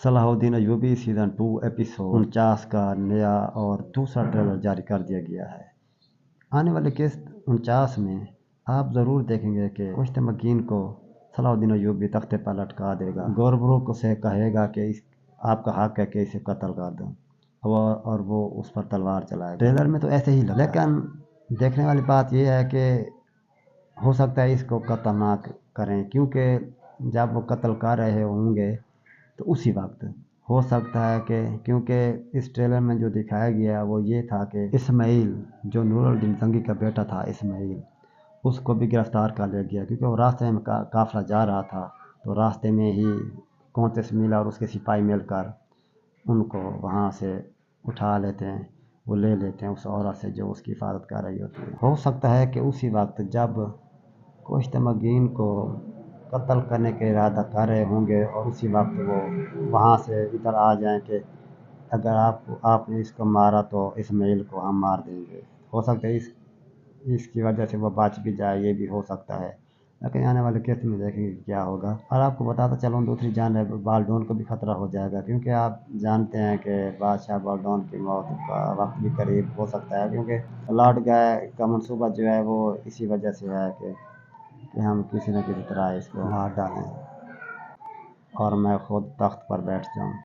Salahuddin Ayyubi season 2 episode 49 का नया और दूसरा ट्रेलर जारी कर दिया गया है। आने वाले किस्त 49 में आप ज़रूर देखेंगे कि मुश्तमकीन को सलाहुद्दीन अय्यूबी तख्ते पर लटका देगा। गौरब्रुक उसे कहेगा कि आपका हक है कि इसे कत्ल कर दो, और वो उस पर तलवार चलाएगा। ट्रेलर में तो ऐसे ही लगा, लेकिन देखने वाली बात यह है कि हो सकता है इसको कत्ल ना करें, क्योंकि जब वो कत्ल कर रहे होंगे तो उसी वक्त हो सकता है कि, क्योंकि इस ट्रेलर में जो दिखाया गया वो ये था कि इस्माइल जो नूरुद्दीन जंगी का बेटा था इस्माइल, उसको भी गिरफ़्तार कर लिया गया, क्योंकि वो रास्ते में काफ़िला जा रहा था। तो रास्ते में ही कोंतेस मिला और उसके सिपाही मिलकर उनको वहाँ से उठा लेते हैं, वो ले लेते हैं उस औरत से जो उसकी हिफाजत कर रही होती है। हो सकता है कि उसी वक्त जब मुश्तमकीन को कत्ल करने का इरादा कर रहे होंगे और उसी वक्त वो वहाँ से इधर आ जाएं कि अगर आपने इसको मारा तो इस्माइल को हम मार देंगे। हो सकता है इसकी वजह से वो बच भी जाए, ये भी हो सकता है। लेकिन आने वाले केस में देखेंगे क्या होगा। और आपको बताता चलूँ, दूसरी जानब बाल्डोन को भी ख़तरा हो जाएगा, क्योंकि आप जानते हैं कि बादशाह बाल्डोन की मौत का वक्त भी करीब हो सकता है, क्योंकि लौट गए का मनसूबा जो है वो इसी वजह से है कि हम किसी न किसी तरह इसको मार डालें और मैं खुद तख्त पर बैठ जाऊं।